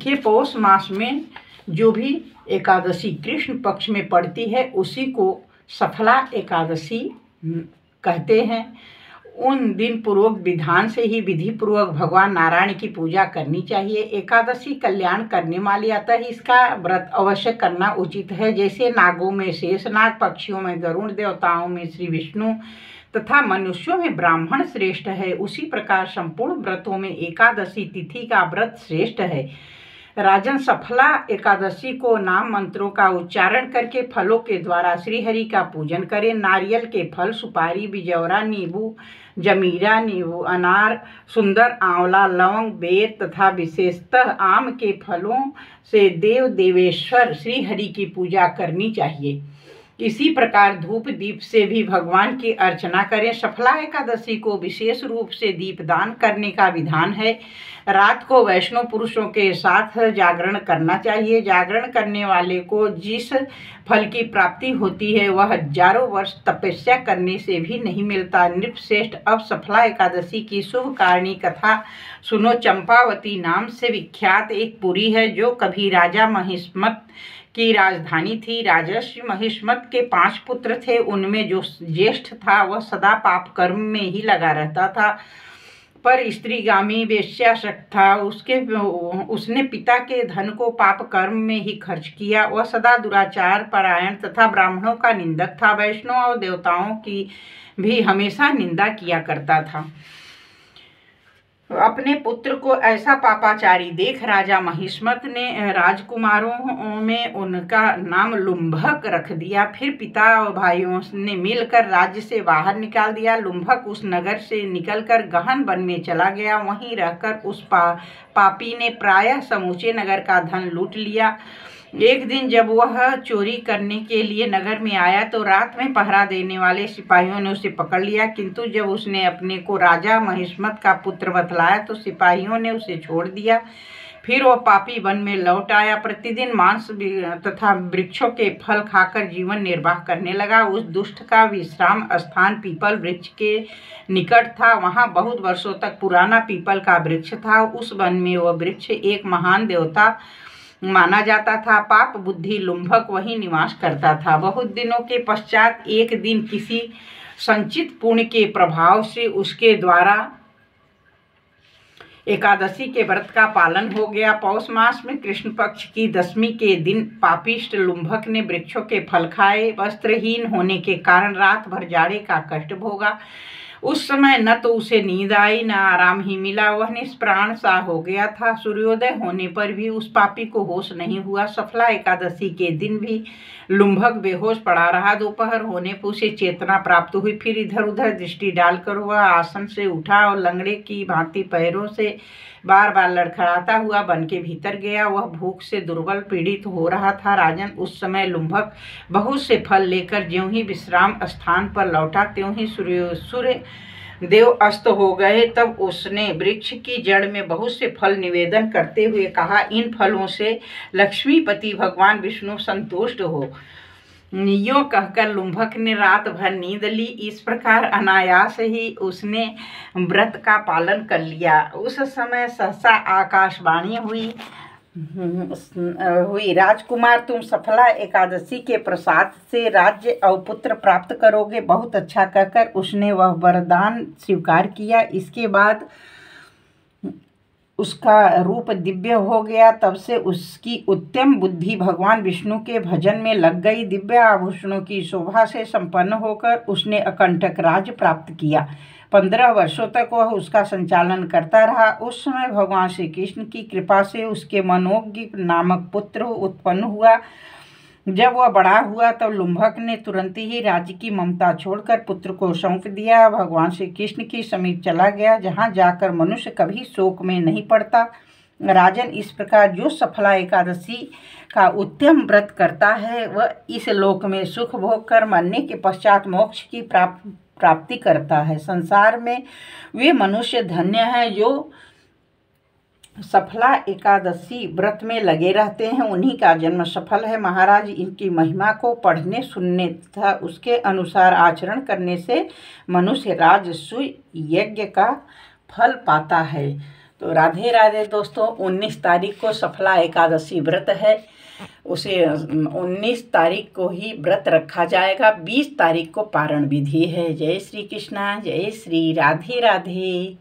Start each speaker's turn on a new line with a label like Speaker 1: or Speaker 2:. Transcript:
Speaker 1: देखिए, पौष मास में जो भी एकादशी कृष्ण पक्ष में पड़ती है उसी को सफला एकादशी कहते हैं। उन दिन पूर्वक विधान से ही विधि पूर्वक भगवान नारायण की पूजा करनी चाहिए। एकादशी कल्याण करने वाली, अतः इसका व्रत अवश्य करना उचित है। जैसे नागों में शेषनाग, पक्षियों में गरुड़, देवताओं में श्री विष्णु तथा मनुष्यों में ब्राह्मण श्रेष्ठ है, उसी प्रकार संपूर्ण व्रतों में एकादशी तिथि का व्रत श्रेष्ठ है। राजन, सफला एकादशी को नाम मंत्रों का उच्चारण करके फलों के द्वारा श्रीहरि का पूजन करें। नारियल के फल, सुपारी, बिजौरा, नींबू, जमीरा, नींबू, अनार, सुंदर, आंवला, लौंग, बेर तथा विशेषतः आम के फलों से देव देवेश्वर श्रीहरि की पूजा करनी चाहिए। इसी प्रकार धूप दीप से भी भगवान की अर्चना करें। सफला एकादशी को विशेष रूप से दीपदान करने का विधान है। रात को वैष्णव पुरुषों के साथ जागरण करना चाहिए। जागरण करने वाले को जिस फल की प्राप्ति होती है वह हजारों वर्ष तपस्या करने से भी नहीं मिलता। नृपश्रेष्ठ, अब सफला एकादशी की शुभ कारणी कथा सुनो। चंपावती नाम से विख्यात एक पुरी है जो कभी राजा महिष्मत की राजधानी थी। राजर्षि महिष्मत के 5 पुत्र थे। उनमें जो ज्येष्ठ था वह सदा पाप कर्म में ही लगा रहता था, पर स्त्रीगामी वेश्याशक्त था। उसने पिता के धन को पाप कर्म में ही खर्च किया। वह सदा दुराचार परायण तथा ब्राह्मणों का निंदक था। वैष्णव और देवताओं की भी हमेशा निंदा किया करता था। अपने पुत्र को ऐसा पापाचारी देख राजा महिष्मत ने राजकुमारों में उनका नाम लुम्भक रख दिया। फिर पिता और भाइयों ने मिलकर राज्य से बाहर निकाल दिया। लुम्भक उस नगर से निकलकर गहन वन में चला गया। वहीं रहकर उस पापी ने प्रायः समूचे नगर का धन लूट लिया। एक दिन जब वह चोरी करने के लिए नगर में आया तो रात में पहरा देने वाले सिपाहियों ने उसे पकड़ लिया, किंतु जब उसने अपने को राजा महिष्मत का पुत्र बतलाया तो सिपाहियों ने उसे छोड़ दिया। फिर वह पापी वन में लौट आया। प्रतिदिन मांस तथा वृक्षों के फल खाकर जीवन निर्वाह करने लगा। उस दुष्ट का विश्राम स्थान पीपल वृक्ष के निकट था। वहाँ बहुत वर्षों तक पुराना पीपल का वृक्ष था। उस वन में वह वृक्ष एक महान देवता माना जाता था। पाप बुद्धि लुम्भक वहीं निवास करता था। बहुत दिनों के पश्चात एक दिन किसी संचित पुण्य के प्रभाव से उसके द्वारा एकादशी के व्रत का पालन हो गया। पौष मास में कृष्ण पक्ष की दशमी के दिन पापिष्ट लुम्भक ने वृक्षों के फल खाए। वस्त्रहीन होने के कारण रात भर जाड़े का कष्ट भोगा। उस समय न तो उसे नींद आई न आराम ही मिला। वह निष्प्राण सा हो गया था। सूर्योदय होने पर भी उस पापी को होश नहीं हुआ। सफला एकादशी के दिन भी लुम्भक बेहोश पड़ा रहा। दोपहर होने पर उसे चेतना प्राप्त हुई। फिर इधर उधर दृष्टि डालकर वह आसन से उठा और लंगड़े की भांति पैरों से बार बार लड़खड़ाता हुआ वन के भीतर गया। वह भूख से दुर्बल पीड़ित हो रहा था। राजन, उस समय लुम्भक बहुत से फल लेकर ज्यों ही विश्राम स्थान पर लौटा त्यों ही सूर्य देव अस्त हो गए। तब उसने वृक्ष की जड़ में बहुत से फल निवेदन करते हुए कहा, इन फलों से लक्ष्मीपति भगवान विष्णु संतुष्ट हो। यूं कहकर लुम्भक ने रात भर नींद ली। इस प्रकार अनायास ही उसने व्रत का पालन कर लिया। उस समय सहसा आकाशवाणी हुई, राजकुमार, तुम सफला एकादशी के प्रसाद से राज्य और पुत्र प्राप्त करोगे। बहुत अच्छा कहकर उसने वह वरदान स्वीकार किया। इसके बाद उसका रूप दिव्य हो गया। तब से उसकी उत्तम बुद्धि भगवान विष्णु के भजन में लग गई। दिव्य आभूषणों की शोभा से संपन्न होकर उसने अकंटक राज्य प्राप्त किया। 15 वर्षों तक वह उसका संचालन करता रहा। उस समय भगवान श्री कृष्ण की कृपा से उसके मनोज्ञ नामक पुत्र उत्पन्न हुआ। जब वह बड़ा हुआ तब लुम्भक ने तुरंत ही राज्य की ममता छोड़कर पुत्र को सौंप दिया। भगवान श्री कृष्ण के समीप चला गया, जहाँ जाकर मनुष्य कभी शोक में नहीं पड़ता। राजन, इस प्रकार जो सफला एकादशी का उत्तम व्रत करता है वह इस लोक में सुख भोग कर मरने के पश्चात मोक्ष की प्राप्ति करता है। संसार में वे मनुष्य धन्य हैं जो सफला एकादशी व्रत में लगे रहते हैं, उन्हीं का जन्म सफल है। महाराज, इनकी महिमा को पढ़ने सुनने तथा उसके अनुसार आचरण करने से मनुष्य राजसूय यज्ञ का फल पाता है। तो राधे राधे दोस्तों। 19 तारीख को सफला एकादशी व्रत है, उसे 19 तारीख को ही व्रत रखा जाएगा। 20 तारीख को पारण विधि है। जय श्री कृष्णा, जय श्री राधे राधे।